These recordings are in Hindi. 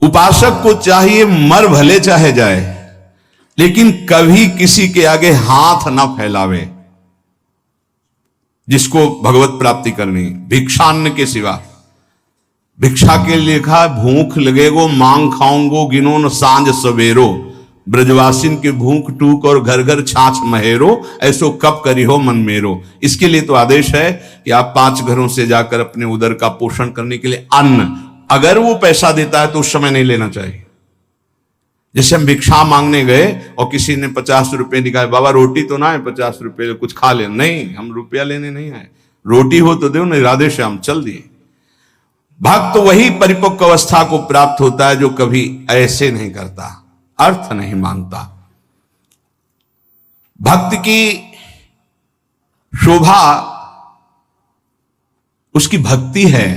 उपासक को चाहिए मर भले चाहे जाए, लेकिन कभी किसी के आगे हाथ ना फैलावे। जिसको भगवत प्राप्ति करनी, भिक्षान्न के सिवा। भिक्षा के लिए लिखा, भूख लगेगो मांग खाऊंगो, गिनो न सांझ सवेरो, ब्रजवासिन के भूख टूक और घर घर छाछ महेरो, ऐसो कब करी हो मन मेरो। इसके लिए तो आदेश है कि आप 5 घरों से जाकर अपने उदर का पोषण करने के लिए अन्न, अगर वो पैसा देता है तो उस समय नहीं लेना चाहिए। जैसे हम भिक्षा मांगने गए और किसी ने 50 रुपए निकाले, बाबा रोटी तो ना है, 50 रुपए कुछ खा ले। नहीं, हम रुपया लेने नहीं आए, रोटी हो तो दो, नहीं राधे श्याम चल दिए। भक्त तो वही परिपक्व अवस्था को प्राप्त होता है जो कभी ऐसे नहीं करता, अर्थ नहीं मांगता। भक्त की शोभा उसकी भक्ति है,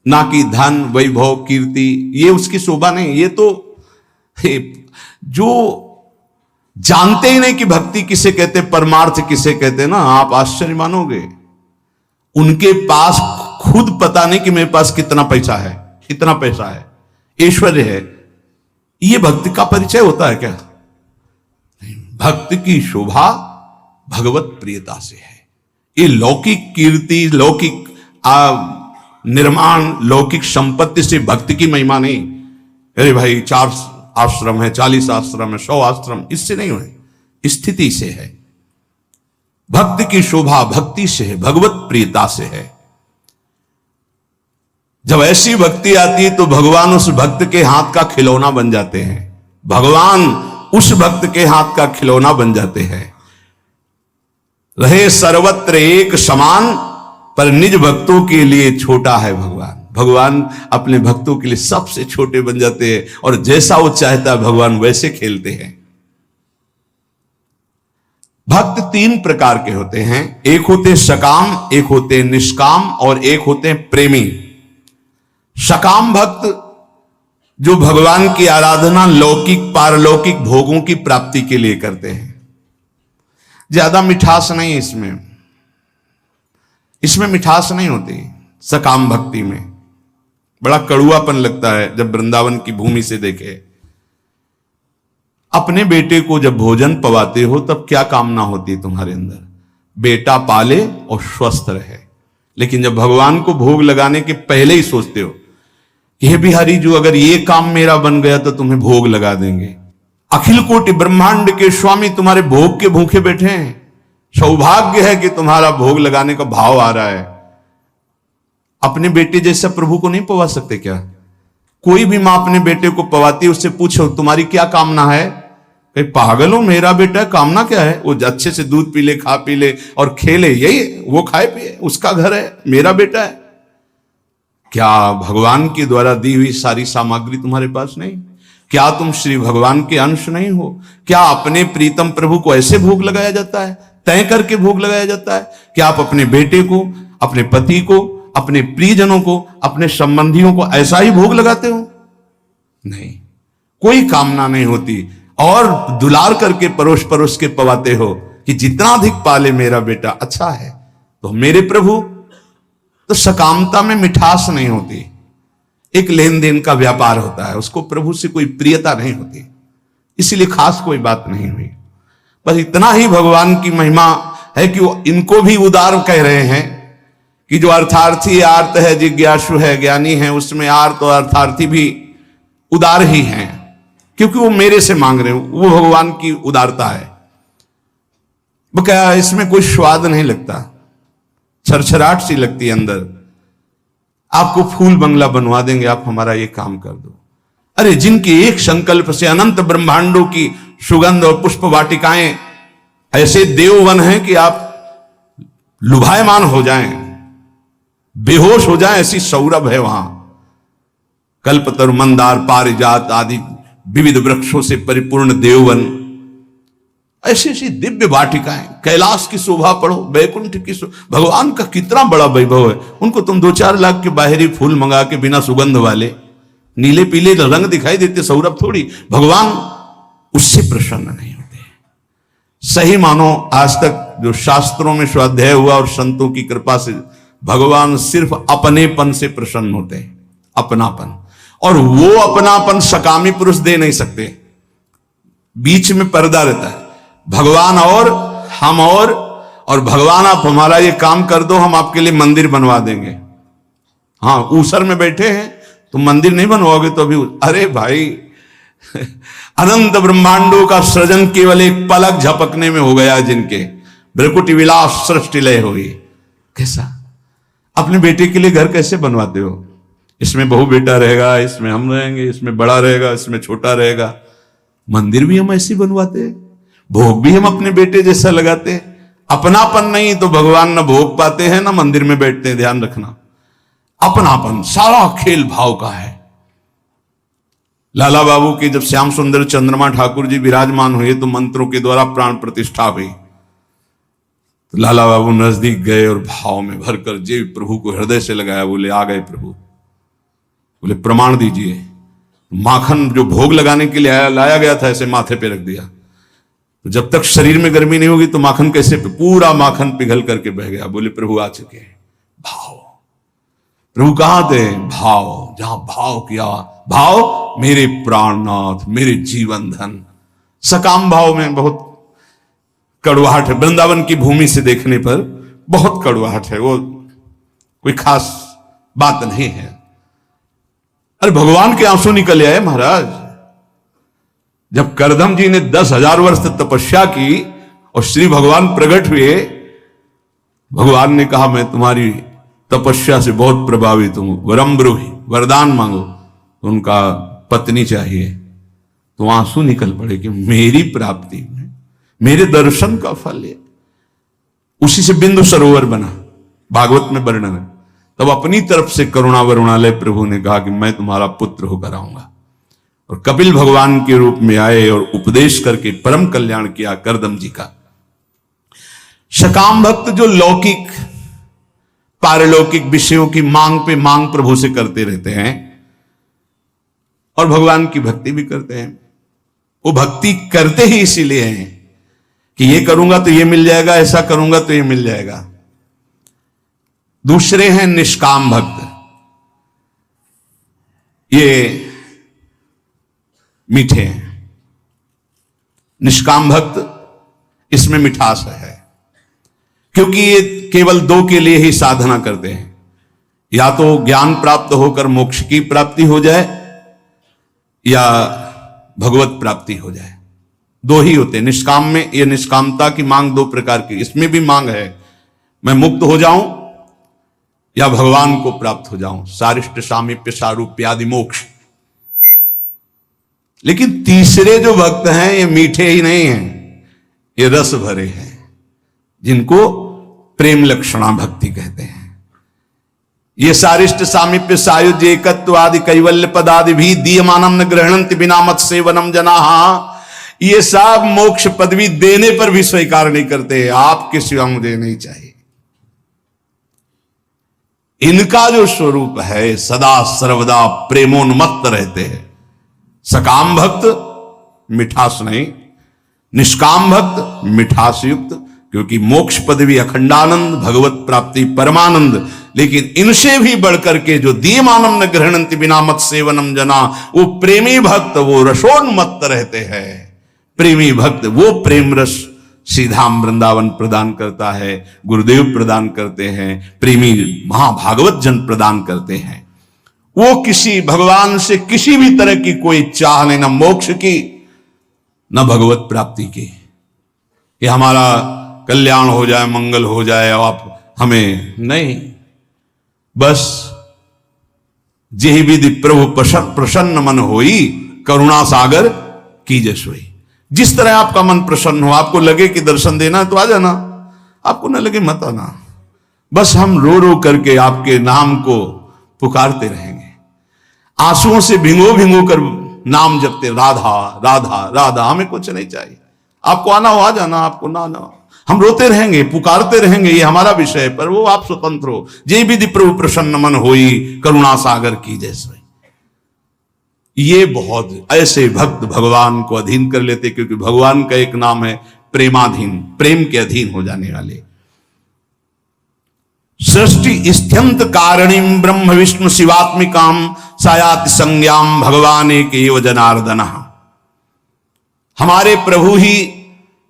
ना कि धन वैभव कीर्ति, ये उसकी शोभा नहीं। ये तो जो जानते ही नहीं कि भक्ति किसे कहते, परमार्थ किसे कहते ना, आप आश्चर्य मानोगे। उनके पास खुद पता नहीं कि मेरे पास कितना पैसा है, कितना पैसा है, ऐश्वर्य है, ये भक्ति का परिचय होता है क्या? भक्ति की शोभा भगवत प्रियता से है। ये लौकिक कीर्ति, लौकिक निर्माण, लौकिक संपत्ति से भक्ति की महिमा नहीं। अरे भाई 4 आश्रम है, 40 आश्रम है, 100 आश्रम, इससे नहीं है, स्थिति से है। भक्ति की शोभा भक्ति से है, भगवत प्रियता से है। जब ऐसी भक्ति आती है तो भगवान उस भक्त के हाथ का खिलौना बन जाते हैं। भगवान उस भक्त के हाथ का खिलौना बन जाते हैं। रहे सर्वत्र एक समान, पर निज भक्तों के लिए छोटा है भगवान। भगवान अपने भक्तों के लिए सबसे छोटे बन जाते हैं और जैसा वो चाहता है भगवान वैसे खेलते हैं। भक्त 3 प्रकार के होते हैं, एक होते सकाम, एक होते निष्काम और एक होते प्रेमी। सकाम भक्त जो भगवान की आराधना लौकिक पारलौकिक भोगों की प्राप्ति के लिए करते हैं। ज्यादा मिठास नहीं इसमें मिठास नहीं होती। सकाम भक्ति में बड़ा कड़ुआपन लगता है जब वृंदावन की भूमि से देखे। अपने बेटे को जब भोजन पवाते हो तब क्या कामना होती है तुम्हारे अंदर? बेटा पाले और स्वस्थ रहे। लेकिन जब भगवान को भोग लगाने के पहले ही सोचते हो हे बिहारी जो अगर ये काम मेरा बन गया तो तुम्हें भोग लगा देंगे। अखिल कोटि ब्रह्मांड के स्वामी तुम्हारे भोग के भूखे बैठे हैं। सौभाग्य है कि तुम्हारा भोग लगाने का भाव आ रहा है। अपने बेटे जैसा प्रभु को नहीं पवा सकते क्या? कोई भी मां अपने बेटे को पवाती है, उससे पूछो तुम्हारी क्या कामना है? कहीं पागल हो, मेरा बेटा कामना क्या है? वो अच्छे से दूध पी ले, खा पी ले और खेले, यही वो खाए पिए, उसका घर है, मेरा बेटा है। क्या भगवान के द्वारा दी हुई सारी सामग्री तुम्हारे पास नहीं? क्या तुम श्री भगवान के अंश नहीं हो? क्या अपने प्रीतम प्रभु को ऐसे भोग लगाया जाता है, तय करके भोग लगाया जाता है? क्या आप अपने बेटे को, अपने पति को, अपने प्रियजनों को, अपने संबंधियों को ऐसा ही भोग लगाते हो? नहीं, कोई कामना नहीं होती और दुलार करके परोस परोस के पवाते हो कि जितना अधिक पाले मेरा बेटा अच्छा है। तो मेरे प्रभु, तो सकामता में मिठास नहीं होती, एक लेन देन का व्यापार होता है, उसको प्रभु से कोई प्रियता नहीं होती, इसलिए खास कोई बात नहीं हुई। पर इतना ही भगवान की महिमा है कि वो इनको भी उदार कह रहे हैं कि जो अर्थार्थी आर्त है, जिज्ञासु है, ज्ञानी है, उसमें आर्त और अर्थार्थी भी उदार ही हैं, क्योंकि वो मेरे से मांग रहे हो। वो भगवान की उदारता है। वो क्या, इसमें कोई स्वाद नहीं लगता, छरछराहट सी लगती है अंदर। आपको फूल बंगला बनवा देंगे, आप हमारा ये काम कर दो। अरे जिनके एक संकल्प से अनंत ब्रह्मांडों की सुगंध और पुष्प वाटिकाएं ऐसे देववन हैं कि आप लुभायमान हो जाएं, बेहोश हो जाएं, ऐसी सौरभ है वहां। कल्पतरु, मंदार, पारिजात आदि विविध वृक्षों से परिपूर्ण देववन, ऐसी ऐसी दिव्य वाटिकाएं। कैलाश की शोभा पढ़ो, वैकुंठ की भगवान का कितना बड़ा वैभव है। उनको तुम 2-4 लाख के बाहरी फूल मंगा के बिना सुगंध वाले, नीले पीले रंग दिखाई देते, सौरभ थोड़ी। भगवान उससे प्रसन्न नहीं होते। सही मानो, आज तक जो शास्त्रों में स्वाध्याय हुआ और संतों की कृपा से भगवान सिर्फ अपनेपन से प्रसन्न होते हैं, अपनापन। और वो अपनापन सकामी पुरुष दे नहीं सकते, बीच में पर्दा रहता है, भगवान और हम और भगवान आप हमारा ये काम कर दो, हम आपके लिए मंदिर बनवा देंगे। हाँ, ऊसर में बैठे हैं, तुम मंदिर नहीं बनवाओगे तो अभी, अरे भाई अनंत ब्रह्मांडों का सृजन केवल एक पलक झपकने में हो गया जिनके, भ्रकुटी विलास सृष्टि लय हुई। कैसा अपने बेटे के लिए घर कैसे बनवाते हो? इसमें बहू बेटा रहेगा, इसमें हम रहेंगे, इसमें बड़ा रहेगा, इसमें छोटा रहेगा। मंदिर भी हम ऐसे बनवाते, भोग भी हम अपने बेटे जैसा लगाते। अपनापन नहीं तो भगवान न भोग पाते हैं ना मंदिर में बैठते हैं। ध्यान रखना, अपनापन सारा खेल भाव का है। लाला बाबू के जब श्याम सुंदर चंद्रमा ठाकुर जी विराजमान हुए तो मंत्रों के द्वारा प्राण प्रतिष्ठा हुई, तो लाला बाबू नजदीक गए और भाव में भरकर जे प्रभु को हृदय से लगाया। बोले आ गए प्रभु, बोले प्रमाण दीजिए। माखन जो भोग लगाने के लिए लाया गया था ऐसे माथे पे रख दिया, तो जब तक शरीर में गर्मी नहीं होगी तो माखन कैसे, पूरा माखन पिघल करके बह गया। बोले प्रभु आ चुके हैं। भाव, प्रभु कहां थे? भाव, जहां भाव किया, भाव मेरे प्राणनाथ, मेरे जीवन धन। सकाम भाव में बहुत कड़वाहट है, वृंदावन की भूमि से देखने पर बहुत कड़वाहट है, वो कोई खास बात नहीं है। अरे भगवान के आंसू निकल आए महाराज। जब करदम जी ने 10,000 वर्ष तपस्या की और श्री भगवान प्रकट हुए, भगवान ने कहा मैं तुम्हारी तपस्या से बहुत प्रभावित हूं, वरम ब्रूहि, वरदान मांगो। तो उनका पत्नी चाहिए, तो आंसू निकल पड़े कि मेरी प्राप्ति में, मेरे दर्शन का फल है। उसी से बिंदु सरोवर बना, भागवत में वर्णन है। तब अपनी तरफ से करुणा वरुणालय प्रभु ने कहा कि मैं तुम्हारा पुत्र होकर आऊंगा, और कपिल भगवान के रूप में आए और उपदेश करके परम कल्याण किया करदम जी का। सकाम भक्त जो लौकिक पारलौकिक विषयों की मांग पे मांग प्रभु से करते रहते हैं और भगवान की भक्ति भी करते हैं। वो भक्ति करते ही इसीलिए हैं कि ये करूंगा तो ये मिल जाएगा, ऐसा करूंगा तो ये मिल जाएगा। दूसरे हैं निष्काम भक्त, ये मीठे हैं। निष्काम भक्त इसमें मिठास है, क्योंकि ये केवल दो के लिए ही साधना करते हैं, या तो ज्ञान प्राप्त होकर मोक्ष की प्राप्ति हो जाए या भगवत प्राप्ति हो जाए। दो ही होते हैं निष्काम में। ये निष्कामता की मांग दो प्रकार की, इसमें भी मांग है मैं मुक्त हो जाऊं या भगवान को प्राप्त हो जाऊं, सारिष्ट सामीप्य सारूप्य आदि मोक्ष। लेकिन तीसरे जो भक्त हैं ये मीठे ही नहीं हैं, ये रस भरे हैं, जिनको प्रेम लक्षणा भक्ति कहते हैं। ये सारिष्ट सामीप्य सायुज्य एकत्व आदि कैवल्य पदादि भी दीयमानम न ग्रहणंति बिना मत सेवनम जनाहा, ये सब मोक्ष पदवी देने पर भी स्वीकार नहीं करते, आपके सिवा मुझे नहीं चाहिए। इनका जो स्वरूप है सदा सर्वदा प्रेमोन्मत्त रहते हैं। सकाम भक्त मिठास नहीं, निष्काम भक्त मिठास युक्त, क्योंकि मोक्ष पदवी अखंडानंद, भगवत प्राप्ति परमानंद। लेकिन इनसे भी बढ़कर के जो दीयमानम न ग्रहणंति बिना मत सेवनम जना, वो प्रेमी भक्त वो रसोन्मत्त रहते हैं। प्रेमी भक्त वो प्रेम रस सीधाम वृंदावन प्रदान करता है, गुरुदेव प्रदान करते हैं, प्रेमी महाभागवत जन प्रदान करते हैं। वो किसी भगवान से किसी भी तरह की कोई चाह नहीं, न मोक्ष की न भगवत प्राप्ति की, कि हमारा कल्याण हो जाए, मंगल हो जाए, आप हमें नहीं। बस जेहि विधि प्रभु प्रसन्न मन होई, करुणा सागर कीजे सोई। जिस तरह आपका मन प्रसन्न हो, आपको लगे कि दर्शन देना तो आ जाना, आपको न लगे मत आना। बस हम रो रो करके आपके नाम को पुकारते रहेंगे, आंसुओं से भिंगो भिंगो कर नाम जपते, राधा राधा राधा। हमें कुछ नहीं चाहिए, आपको आना हो आ जाना, आपको ना आना हम रोते रहेंगे, पुकारते रहेंगे, ये हमारा विषय। पर वो आप स्वतंत्र हो। जे विधि प्रभु प्रसन्न मन होई, करुणा सागर की जैसे। ये बहुत ऐसे भक्त भगवान को अधीन कर लेते, क्योंकि भगवान का एक नाम है प्रेमाधीन, प्रेम के अधीन हो जाने वाले। सृष्टि स्थियंत कारणीम ब्रह्म विष्णु शिवात्मिकाम सायाति संज्ञाम भगवान एक एव जनार्दन। हमारे प्रभु ही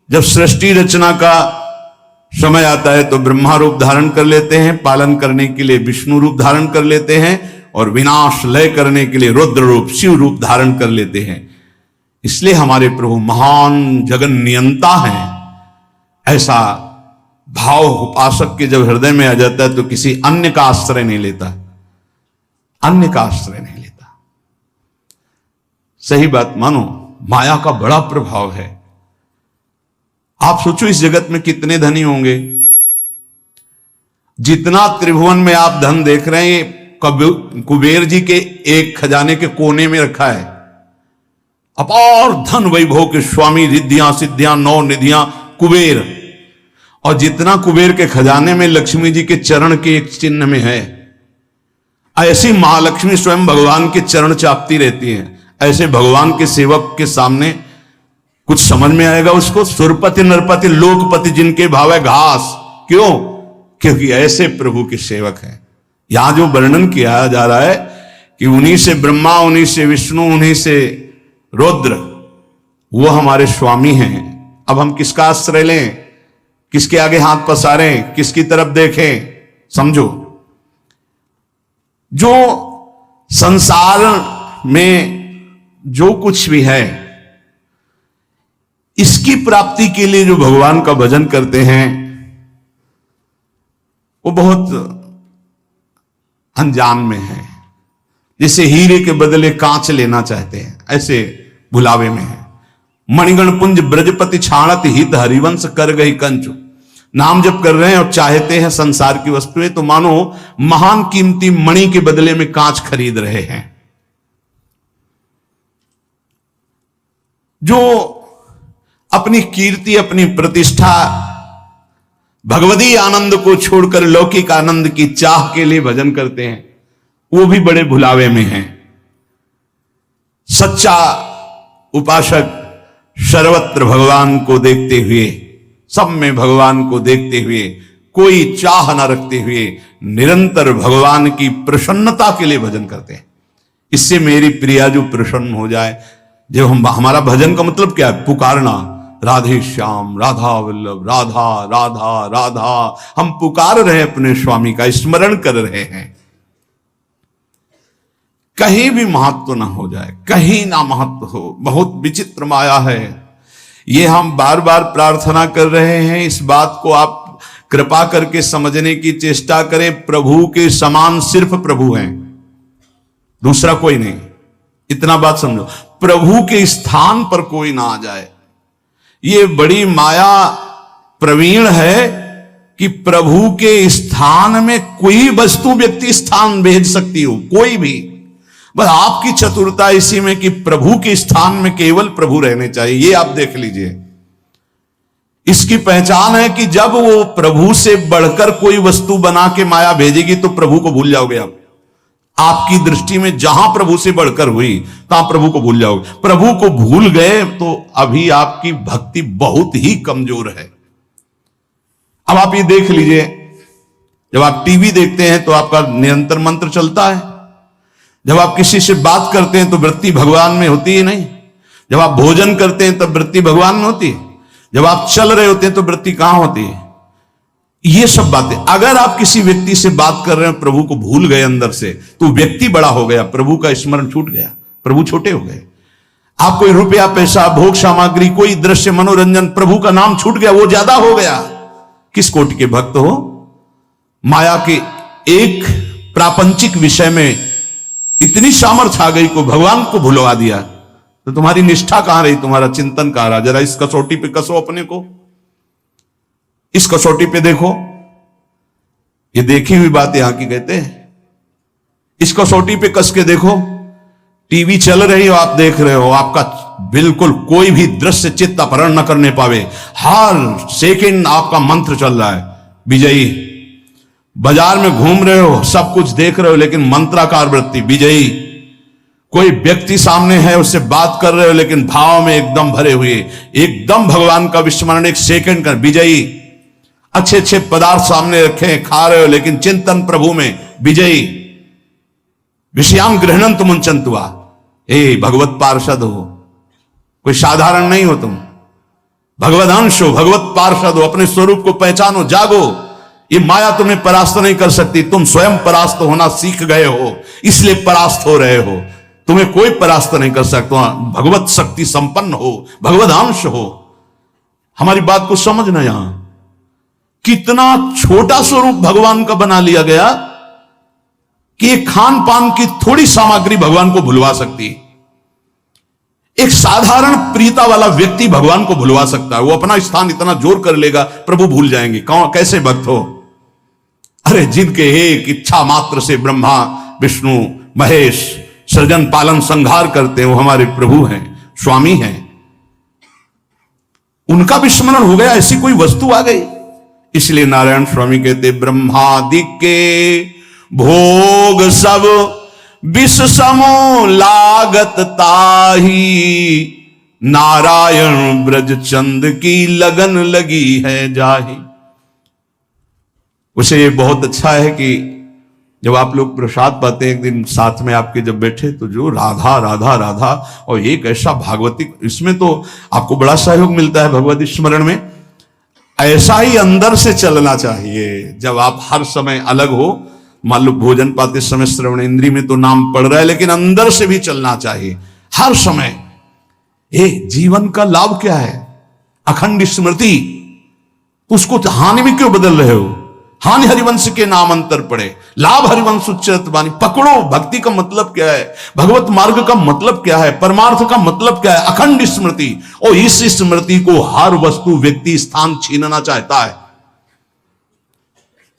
जब सृष्टि रचना का समय आता है तो ब्रह्मा रूप धारण कर लेते हैं, पालन करने के लिए विष्णु रूप धारण कर लेते हैं, और विनाश लय करने के लिए रुद्र रूप शिव रूप धारण कर लेते हैं। इसलिए हमारे प्रभु महान जगन नियंता हैं। ऐसा भाव उपासक के जब हृदय में आ जाता है तो किसी अन्य का आश्रय नहीं लेता, अन्य का आश्रय नहीं लेता। सही बात मानो, माया का बड़ा प्रभाव है। आप सोचो इस जगत में कितने धनी होंगे। जितना त्रिभुवन में आप धन देख रहे हैं कुबेर जी के एक खजाने के कोने में रखा है। अपार धन वैभव के स्वामी, रिद्धियां सिद्धियां नौ निधियां कुबेर। और जितना कुबेर के खजाने में लक्ष्मी जी के चरण के एक चिन्ह में है, ऐसी महालक्ष्मी स्वयं भगवान के चरण चापती रहती हैं। ऐसे भगवान के सेवक के सामने कुछ समझ में आएगा उसको? सुरपति नरपति लोकपति जिनके भाव है घास। क्यों? क्योंकि ऐसे प्रभु के सेवक हैं। यहां जो वर्णन किया जा रहा है कि उन्हीं से ब्रह्मा, उन्हीं से विष्णु, उन्हीं से रुद्र, वो हमारे स्वामी हैं। अब हम किसका आश्रय लें, किसके आगे हाथ पसारें, किसकी तरफ देखें? समझो, जो संसार में जो कुछ भी है, इसकी प्राप्ति के लिए जो भगवान का भजन करते हैं वो बहुत अनजान में है। जैसे हीरे के बदले कांच लेना चाहते हैं, ऐसे भुलावे में है। मणिगण पुंज ब्रजपति छाणत हित हरिवंश कर गई कंचु। नाम जप कर रहे हैं और चाहते हैं संसार की वस्तुएं, तो मानो महान कीमती मणि के बदले में कांच खरीद रहे हैं। जो अपनी कीर्ति, अपनी प्रतिष्ठा, भगवदी आनंद को छोड़कर लौकिक आनंद की चाह के लिए भजन करते हैं, वो भी बड़े भुलावे में हैं। सच्चा उपासक सर्वत्र भगवान को देखते हुए, सब में भगवान को देखते हुए, कोई चाह न रखते हुए निरंतर भगवान की प्रसन्नता के लिए भजन करते हैं। इससे मेरी प्रिया जो प्रसन्न हो जाए। जब हमारा भजन का मतलब क्या है? पुकारना, राधे श्याम, राधा वल्लभ, राधा राधा राधा। हम पुकार रहे अपने स्वामी का, स्मरण कर रहे हैं। कहीं भी महत्व ना हो जाए, कहीं ना महत्व हो। बहुत विचित्र माया है ये। हम बार बार प्रार्थना कर रहे हैं, इस बात को आप कृपा करके समझने की चेष्टा करें। प्रभु के समान सिर्फ प्रभु हैं, दूसरा कोई नहीं। इतना बात समझो, प्रभु के स्थान पर कोई ना आ जाए। ये बड़ी माया प्रवीण है कि प्रभु के स्थान में कोई वस्तु व्यक्ति स्थान भेज सकती हो, कोई भी। बस आपकी चतुरता इसी में कि प्रभु के स्थान में केवल प्रभु रहने चाहिए। ये आप देख लीजिए, इसकी पहचान है कि जब वो प्रभु से बढ़कर कोई वस्तु बना के माया भेजेगी तो प्रभु को भूल जाओगे आप। आपकी दृष्टि में जहां प्रभु से बढ़कर हुई तहां प्रभु को भूल जाओगे। प्रभु को भूल गए तो अभी आपकी भक्ति बहुत ही कमजोर है। अब आप ये देख लीजिए, जब आप टीवी देखते हैं तो आपका निरंतर मंत्र चलता है। जब आप किसी से बात करते हैं तो वृत्ति भगवान में होती है नहीं। जब आप भोजन करते हैं तब वृत्ति भगवान में होती है। जब आप चल रहे होते हैं तो वृत्ति कहां होती है? ये सब बातें, अगर आप किसी व्यक्ति से बात कर रहे हैं, प्रभु को भूल गए अंदर से, तो व्यक्ति बड़ा हो गया, प्रभु का स्मरण छूट गया, प्रभु छोटे हो गए। आप कोई रुपया पैसा, भोग सामग्री, कोई दृश्य, मनोरंजन, प्रभु का नाम छूट गया, वो ज्यादा हो गया। किस कोटि के भक्त हो? माया के एक प्रापंचिक विषय में इतनी सामर्थ्य आ गई को भगवान को भुलवा दिया, तो तुम्हारी निष्ठा कहां रही, तुम्हारा चिंतन कहां रहा? जरा इस कसौटी पे कसो अपने को, इस कसौटी पे देखो। ये देखी हुई बात यहां की कहते हैं। इस कसौटी पे कस के देखो। टीवी चल रही हो, आप देख रहे हो, आपका बिल्कुल कोई भी दृश्य चित्त अपहरण न करने पावे। हर सेकंड आपका मंत्र चल रहा है, विजयी। बाजार में घूम रहे हो, सब कुछ देख रहे हो, लेकिन मंत्राकार वृत्ति, विजयी। कोई व्यक्ति सामने है, उससे बात कर रहे हो, लेकिन भाव में एकदम भरे हुए, एकदम भगवान का विस्मरण, एक सेकंड का, विजयी। अच्छे अच्छे पदार्थ सामने रखे, खा रहे हो, लेकिन चिंतन प्रभु में विजयी, विषयाम गृहणंत मुंचंतुआ। भगवत पार्षद हो, कोई साधारण नहीं हो तुम, भगवत अंश हो, भगवत पार्षद हो, अपने स्वरूप को पहचानो, जागो। ये माया तुम्हें परास्त नहीं कर सकती, तुम स्वयं परास्त होना सीख गए हो, इसलिए परास्त हो रहे हो। तुम्हें कोई परास्त नहीं कर सकता, भगवत शक्ति संपन्न हो, भगवत अंश हो। हमारी बात को समझना, यहां कितना छोटा स्वरूप भगवान का बना लिया गया कि खान पान की थोड़ी सामग्री भगवान को भुलवा सकती। एक साधारण प्रियता वाला व्यक्ति भगवान को भुलवा सकता है। वो अपना स्थान इतना जोर कर लेगा, प्रभु भूल जाएंगे। कैसे भक्त हो? अरे जिनके एक इच्छा मात्र से ब्रह्मा विष्णु महेश सृजन पालन संहार करते हैं, वो हमारे प्रभु हैं, स्वामी हैं। उनका विस्मरण हो गया, ऐसी कोई वस्तु आ गई। इसलिए नारायण स्वामी कहते, ब्रह्मादि के भोग सब विष समो लागत ताही, नारायण ब्रज चंद की लगन लगी है जाही। उसे ये बहुत अच्छा है कि जब आप लोग प्रसाद पाते हैं, एक दिन साथ में आपके जब बैठे, तो जो राधा राधा राधा और एक ऐसा भागवती, इसमें तो आपको बड़ा सहयोग मिलता है भगवती स्मरण में। ऐसा ही अंदर से चलना चाहिए। जब आप हर समय अलग हो, मान लो भोजन पाते समय श्रवण इंद्री में तो नाम पड़ रहा है, लेकिन अंदर से भी चलना चाहिए हर समय। जीवन का लाभ क्या है? अखंड स्मृति। उसको हानि में क्यों बदल रहे हो? हानि हरिवंश के नाम अंतर पड़े, लाभ हरिवंश उच्चरत वाणी। पकड़ो, भक्ति का मतलब क्या है, भगवत मार्ग का मतलब क्या है, परमार्थ का मतलब क्या है? अखंड स्मृति। और इस स्मृति को हर वस्तु व्यक्ति स्थान छीनना चाहता है,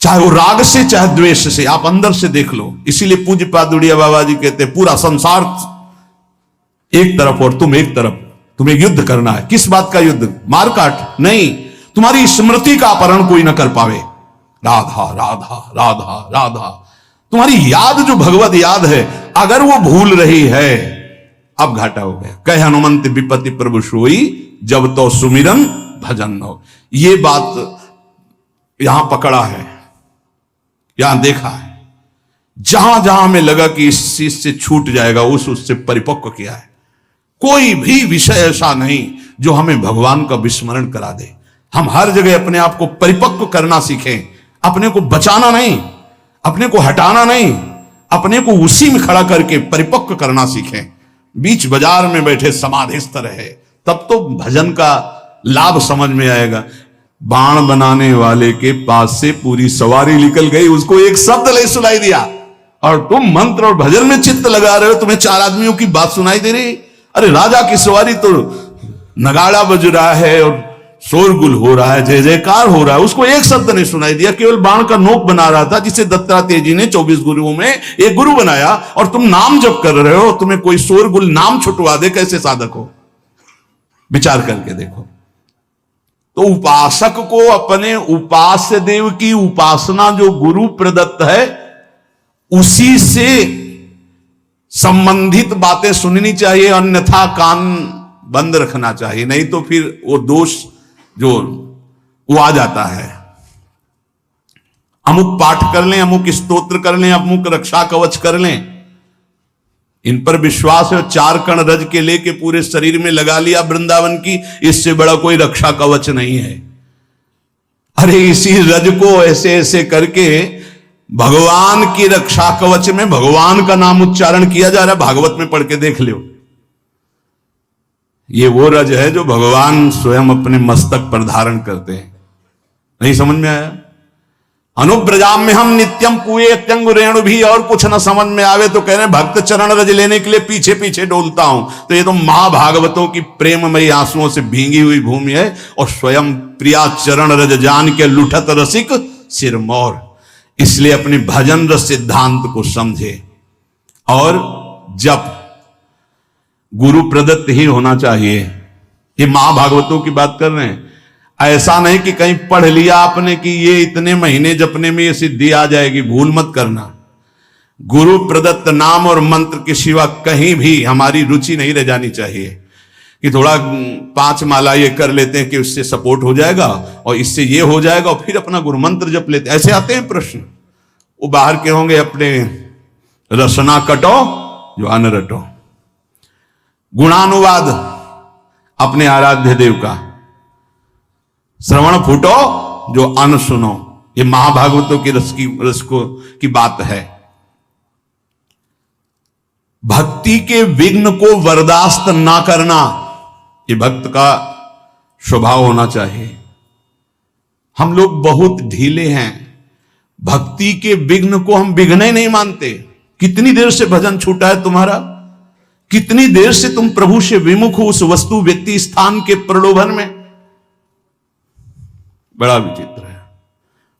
चाहे वो राग से चाहे द्वेष से। आप अंदर से देख लो। इसीलिए पूज्य पादुड़िया बाबा जी कहते हैं, पूरा संसार एक तरफ और तुम एक तरफ, तुम्हें युद्ध करना है। किस बात का युद्ध? मारकाट नहीं, तुम्हारी स्मृति का अपहरण कोई ना कर पावे। राधा राधा राधा राधा, तुम्हारी याद जो भगवत याद है, अगर वो भूल रही है, अब घाटा हो गया। कह हनुमंत विपत्ति प्रभु सोई, जब तो सुमिरन भजन हो। ये बात यहां पकड़ा है, यहां देखा है। जहां जहां हमें लगा कि इस चीज से छूट जाएगा, उससे परिपक्व किया है। कोई भी विषय ऐसा नहीं जो हमें भगवान का विस्मरण करा दे। हम हर जगह अपने आप को परिपक्व करना सीखें, अपने को बचाना नहीं, अपने को हटाना नहीं, अपने को उसी में खड़ा करके परिपक्व करना सीखें। बीच बाजार में बैठे समाधिस्थ रहे, तब तो भजन का लाभ समझ में आएगा। बाण बनाने वाले के पास से पूरी सवारी निकल गई, उसको एक शब्द नहीं सुनाई दिया, और तुम मंत्र और भजन में चित्त लगा रहे हो, तुम्हें चार आदमियों की बात सुनाई दे रही। अरे राजा की सवारी तो नगाड़ा बज रहा है और शोरगुल हो रहा है, जय जयकार हो रहा है, उसको एक शब्द नहीं सुनाई दिया। केवल बाण का नोक बना रहा था, जिसे दत्तात्रेय जी ने 24 गुरुओं में एक गुरु बनाया, और तुम नाम जप कर रहे हो, तुम्हें कोई शोरगुल नाम छुटवा दे, कैसे साधक हो? विचार करके देखो। तो उपासक को अपने उपास्य देव की उपासना जो गुरु प्रदत्त है, उसी से संबंधित बातें सुननी चाहिए, अन्यथा कान बंद रखना चाहिए। नहीं तो फिर वो दोष जो वो आ जाता है। अमुक पाठ कर लें, अमुक स्तोत्र कर लें, अमुक रक्षा कवच कर लें, इन पर विश्वास है, 4 कण रज के लेके पूरे शरीर में लगा लिया वृंदावन की, इससे बड़ा कोई रक्षा कवच नहीं है। अरे इसी रज को ऐसे ऐसे करके भगवान की रक्षा कवच में भगवान का नाम उच्चारण किया जा रहा है। भागवत में पढ़ के देख लो। ये वो रज है जो भगवान स्वयं अपने मस्तक पर धारण करते हैं। नहीं समझ में आया? अनुब्रजाम में हम नित्यम कुए त्यंग रेणु भी, और कुछ न समझ में आवे तो कह रहे भक्त चरण रज लेने के लिए पीछे पीछे डोलता हूं। तो ये तो महाभागवतों की प्रेममयी आंसुओं से भींगी हुई भूमि है, और स्वयं प्रिया चरण रज जान के लुठत रसिक सिरमौर। इसलिए अपने भजन रस सिद्धांत को समझे, और जब गुरु प्रदत्त ही होना चाहिए। ये महाभागवतों की बात कर रहे हैं। ऐसा नहीं कि कहीं पढ़ लिया आपने कि ये इतने महीने जपने में ये सिद्धि आ जाएगी, भूल मत करना। गुरु प्रदत्त नाम और मंत्र के सिवा कहीं भी हमारी रुचि नहीं रह जानी चाहिए। कि थोड़ा 5 माला ये कर लेते हैं कि उससे सपोर्ट हो जाएगा और इससे ये हो जाएगा, और फिर अपना गुरु मंत्र जप लेते हैं। ऐसे आते हैं प्रश्न। वो बाहर के होंगे अपने रसना कटो जो अन रटो, गुणानुवाद अपने आराध्य देव का, श्रवण फूटो जो अन सुनो। ये महाभागवतों की रस की बात है। भक्ति के विघ्न को बर्दाश्त ना करना, ये भक्त का स्वभाव होना चाहिए। हम लोग बहुत ढीले हैं, भक्ति के विघ्न को हम विघ्न ही नहीं मानते। कितनी देर से भजन छूटा है तुम्हारा, कितनी देर से तुम प्रभु से विमुख हो उस वस्तु व्यक्ति स्थान के प्रलोभन में। बड़ा विचित्र है।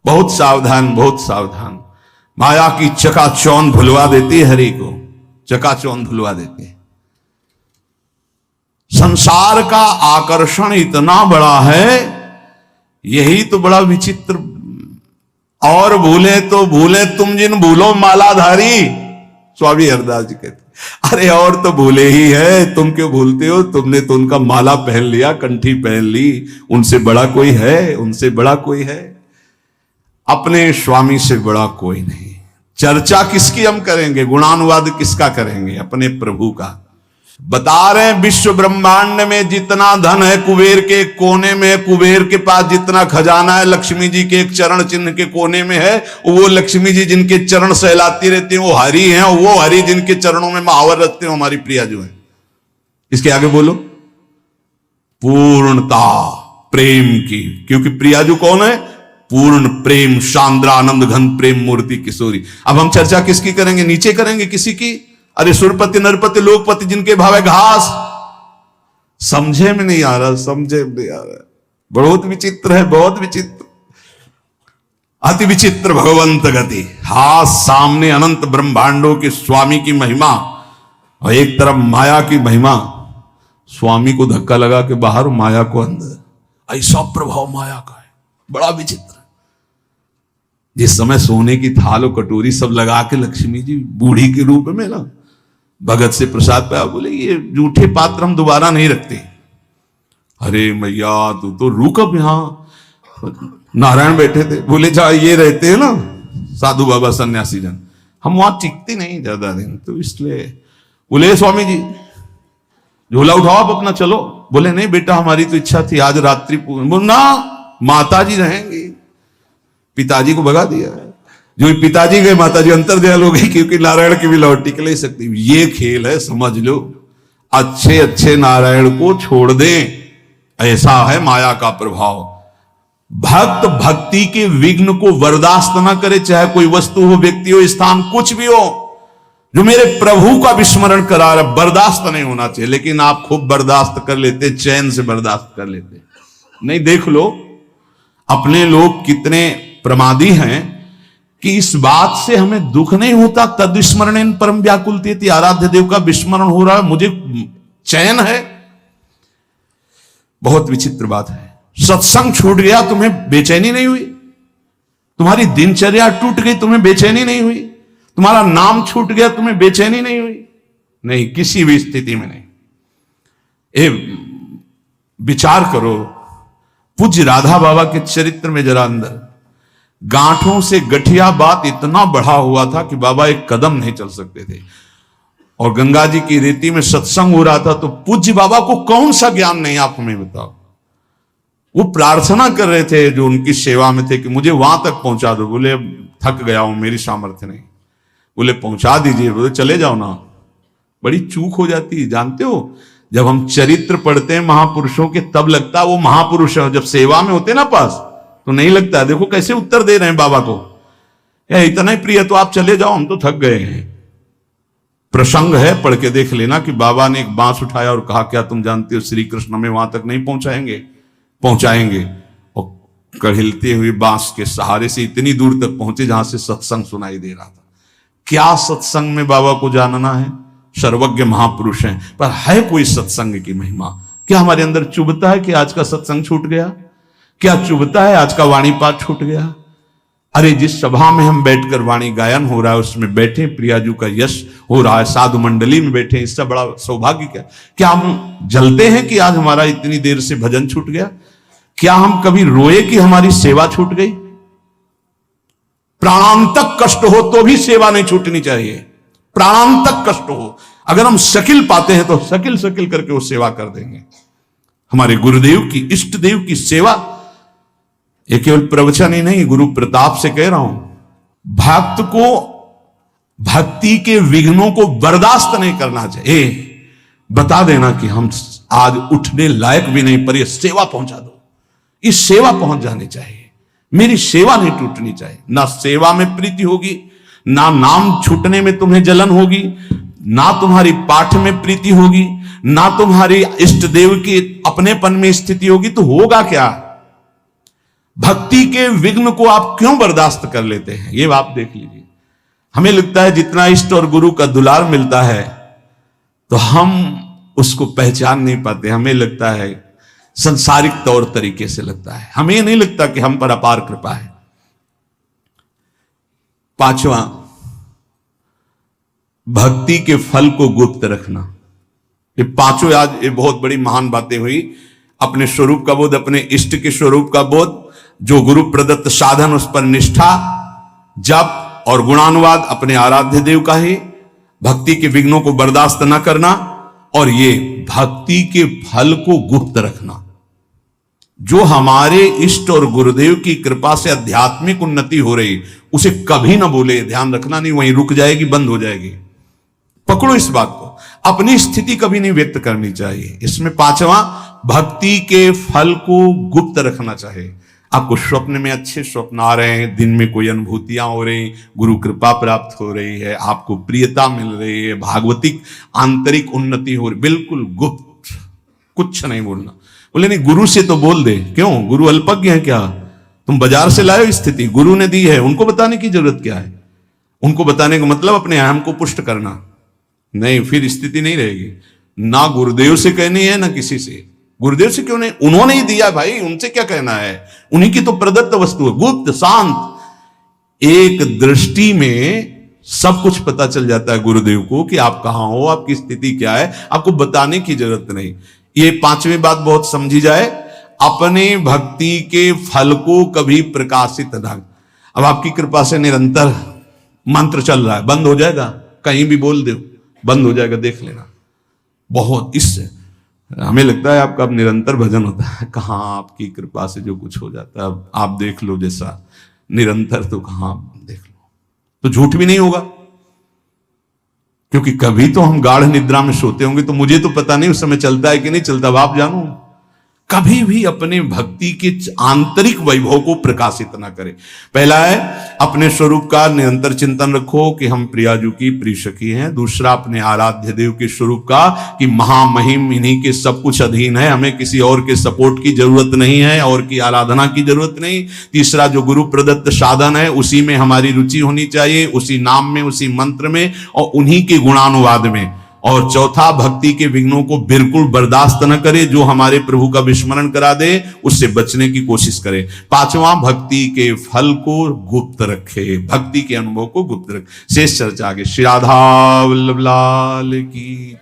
बहुत सावधान, बहुत सावधान। माया की चकाचौंध भुलवा देती है हरि को, चकाचौंध भुलवा देती है। संसार का आकर्षण इतना बड़ा है, यही तो बड़ा विचित्र। और भूले तो भूले तुम जिन भूलो मालाधारी, स्वामी हरदास जी कहते। अरे और तो भूले ही है, तुम क्यों भूलते हो? तुमने तो उनका माला पहन लिया, कंठी पहन ली। उनसे बड़ा कोई है? उनसे बड़ा कोई है? अपने स्वामी से बड़ा कोई नहीं। चर्चा किसकी हम करेंगे? गुणानुवाद किसका करेंगे? अपने प्रभु का। बता रहे हैं विश्व ब्रह्मांड में जितना धन है कुबेर के कोने में है, कुबेर के पास जितना खजाना है लक्ष्मी जी के एक चरण चिन्ह के कोने में है। वो लक्ष्मी जी जिनके चरण सहलाती रहती हैं वो हरि हैं, और वो हरि जिनके चरणों में महावर रखते हैं हमारी प्रिया जो है। इसके आगे बोलो, पूर्णता प्रेम की, क्योंकि प्रिया जो कौन है? पूर्ण प्रेम, शांद्रा आनंद घन प्रेम मूर्ति किशोरी। अब हम चर्चा किसकी करेंगे? नीचे करेंगे किसी की? अरे सुरपति नरपति लोकपति जिनके भाव है घास। समझे में नहीं आ रहा, समझे में नहीं आ रहा। बहुत विचित्र है, बहुत विचित्र, अति विचित्र भगवंत गति। हाथ सामने अनंत ब्रह्मांडों के स्वामी की महिमा और एक तरफ माया की महिमा। स्वामी को धक्का लगा के बाहर, माया को अंदर। ऐसा प्रभाव माया का है, बड़ा विचित्र। जिस समय सोने की थाल और कटोरी सब लगा के लक्ष्मी जी बूढ़ी के रूप में ना भगत से प्रसाद पाया, बोले ये जूठे पात्र हम दोबारा नहीं रखते। अरे मैया तू तो रुक, अब यहां नारायण बैठे थे। बोले जा ये रहते हैं ना साधु बाबा सन्यासी जन, हम वहां टिकते नहीं ज्यादा दिन, तो इसलिए बोले स्वामी जी झोला उठाओ आप अपना चलो। बोले नहीं बेटा हमारी तो इच्छा थी आज रात्रि। बोल ना माता जी रहेंगी, पिताजी को भगा दिया। जो पिताजी गए माता जी अंतर्ध्यान हो गई, क्योंकि नारायण की भी लौट टिक नहीं सकती। ये खेल है, समझ लो। अच्छे अच्छे नारायण को छोड़ दें, ऐसा है माया का प्रभाव। भक्त भक्ति के विघ्न को बर्दाश्त ना करे, चाहे कोई वस्तु हो, व्यक्ति हो, स्थान, कुछ भी हो। जो मेरे प्रभु का विस्मरण करा रहा, बर्दाश्त नहीं होना चाहिए। लेकिन आप खूब बर्दाश्त कर लेते, चैन से बर्दाश्त कर लेते। नहीं, देख लो अपने लोग कितने प्रमादी हैं कि इस बात से हमें दुख नहीं होता। तद विस्मरण परम व्याकुलते, आराध्य देव का विस्मरण हो रहा है, मुझे चैन है। बहुत विचित्र बात है। सत्संग छूट गया, तुम्हें बेचैनी नहीं हुई? तुम्हारी दिनचर्या टूट गई, तुम्हें बेचैनी नहीं हुई? तुम्हारा नाम छूट गया, तुम्हें बेचैनी नहीं हुई? नहीं, किसी भी स्थिति में नहीं। विचार करो, पूज्य राधा बाबा के चरित्र में जरा अंदर गांठों से गठिया बात इतना बढ़ा हुआ था कि बाबा एक कदम नहीं चल सकते थे। और गंगा जी की रेती में सत्संग हो रहा था, तो पूज्य बाबा को कौन सा ज्ञान नहीं, आप हमें बताओ। वो प्रार्थना कर रहे थे जो उनकी सेवा में थे कि मुझे वहां तक पहुंचा दो। बोले थक गया हूं, मेरी सामर्थ्य नहीं। बोले पहुंचा दीजिए। बोले चले जाओ ना। बड़ी चूक हो जाती है, जानते हो। जब हम चरित्र पढ़ते हैं महापुरुषों के, तब लगता है वो महापुरुष है। जब सेवा में होते ना पास, तो नहीं लगता। देखो कैसे उत्तर दे रहे हैं बाबा को, इतना ही प्रिय तो आप चले जाओ, हम तो थक गए हैं। प्रसंग है, पढ़ के देख लेना कि बाबा ने एक बांस उठाया और कहा क्या तुम जानते हो श्री कृष्ण में वहां तक नहीं पहुंचाएंगे? पहुंचाएंगे। और कढ़िलते हुए बांस के सहारे से इतनी दूर तक पहुंचे जहां से सत्संग सुनाई दे रहा था। क्या सत्संग में बाबा को जानना है? सर्वज्ञ महापुरुष हैं, पर है कोई सत्संग की महिमा? क्या हमारे अंदर चुभता है कि आज का सत्संग छूट गया? क्या चुभता है आज का वाणी पाठ छूट गया? अरे जिस सभा में हम बैठकर वाणी गायन हो रहा है उसमें बैठे, प्रियाजू का यश हो रहा है, साधु मंडली में बैठे, इससे बड़ा सौभाग्य क्या? क्या हम जलते हैं कि आज हमारा इतनी देर से भजन छूट गया? क्या हम कभी रोए कि हमारी सेवा छूट गई? प्राणांतक कष्ट हो तो भी सेवा नहीं छूटनी चाहिए। प्राणांतक कष्ट हो, अगर हम शकिल पाते हैं तो शकिल शकिल करके वो सेवा कर देंगे। हमारे गुरुदेव की, इष्ट देव की सेवा, ये केवल प्रवचन ही नहीं, गुरु प्रताप से कह रहा हूं, भक्त को भक्ति के विघ्नों को बर्दाश्त नहीं करना चाहिए। बता देना कि हम आज उठने लायक भी नहीं, पर ये सेवा पहुंचा दो, इस सेवा पहुंच जानी चाहिए, मेरी सेवा नहीं टूटनी चाहिए। ना सेवा में प्रीति होगी, ना नाम छूटने में तुम्हें जलन होगी, ना तुम्हारी पाठ में प्रीति होगी, ना तुम्हारी इष्ट देव की अपनेपन में स्थिति होगी, तो होगा क्या? भक्ति के विघ्न को आप क्यों बर्दाश्त कर लेते हैं? ये आप देख लीजिए। हमें लगता है जितना इष्ट और गुरु का दुलार मिलता है तो हम उसको पहचान नहीं पाते। हमें लगता है संसारिक तौर तरीके से लगता है, हमें नहीं लगता कि हम पर अपार कृपा है। पांचवा, भक्ति के फल को गुप्त रखना। ये पांचों आज ये बहुत बड़ी महान बातें हुई। अपने स्वरूप का बोध, अपने इष्ट के स्वरूप का बोध, जो गुरु प्रदत्त साधन उस पर निष्ठा, जप और गुणानुवाद अपने आराध्य देव का ही, भक्ति के विघ्नों को बर्दाश्त न करना, और ये भक्ति के फल को गुप्त रखना। जो हमारे इष्ट और गुरुदेव की कृपा से आध्यात्मिक उन्नति हो रही, उसे कभी ना बोले, ध्यान रखना, नहीं वहीं रुक जाएगी, बंद हो जाएगी। पकड़ो इस बात को, अपनी स्थिति कभी नहीं व्यक्त करनी चाहिए। इसमें पांचवा, भक्ति के फल को गुप्त रखना चाहिए। आपको स्वप्न में अच्छे स्वप्न आ रहे हैं, दिन में कोई अनुभूतियां हो रही, गुरु कृपा प्राप्त हो रही है, आपको प्रियता मिल रही है, भागवतिक आंतरिक उन्नति हो रही, बिल्कुल गुप्त, कुछ नहीं बोलना। बोले नहीं गुरु से तो बोल दे, क्यों? गुरु अल्पज्ञ है क्या? तुम बाजार से लाए स्थिति, गुरु ने दी है, उनको बताने की जरूरत क्या है? उनको बताने का मतलब अपने अहम को पुष्ट करना नहीं, फिर स्थिति नहीं रहेगी। ना गुरुदेव से कहनी है ना किसी से। गुरुदेव से क्यों नहीं? उन्होंने ही दिया भाई, उनसे क्या कहना है? उन्हीं की तो प्रदत्त वस्तु है, गुप्त शांत। एक दृष्टि में सब कुछ पता चल जाता है गुरुदेव को कि आप कहां हो, आपकी स्थिति क्या है, आपको बताने की जरूरत नहीं। ये पांचवी बात बहुत समझी जाए, अपने भक्ति के फल को कभी प्रकाशित ना। अब आपकी कृपा से निरंतर मंत्र चल रहा है, बंद हो जाएगा? कहीं भी बोल दो बंद हो जाएगा, देख लेना। बहुत इससे हमें लगता है आपका अब निरंतर भजन होता है, कहां आपकी कृपा से जो कुछ हो जाता है, अब आप देख लो जैसा निरंतर, तो कहां देख लो, तो झूठ भी नहीं होगा। क्योंकि कभी तो हम गाढ़ निद्रा में सोते होंगे, तो मुझे तो पता नहीं उस समय चलता है कि नहीं चलता, अब आप जानो। कभी भी अपने भक्ति के आंतरिक वैभव को प्रकाशित ना करें। पहला है अपने स्वरूप का निरंतर चिंतन रखो कि हम प्रियाजू की प्रिय सखी हैं। दूसरा, अपने आराध्य देव के स्वरूप का कि महामहिम इन्हीं के सब कुछ अधीन है, हमें किसी और के सपोर्ट की जरूरत नहीं है, और की आराधना की जरूरत नहीं। तीसरा, जो गुरु प्रदत्त साधन है उसी में हमारी रुचि होनी चाहिए, उसी नाम में, उसी मंत्र में, और उन्हीं के गुणानुवाद में। और चौथा, भक्ति के विघ्नों को बिल्कुल बर्दाश्त न करे, जो हमारे प्रभु का विस्मरण करा दे उससे बचने की कोशिश करे। पांचवा, भक्ति के फल को गुप्त रखे, भक्ति के अनुभव को गुप्त रखे। शेष चर्चा आगे। श्री राधा वल्लभ लाल की।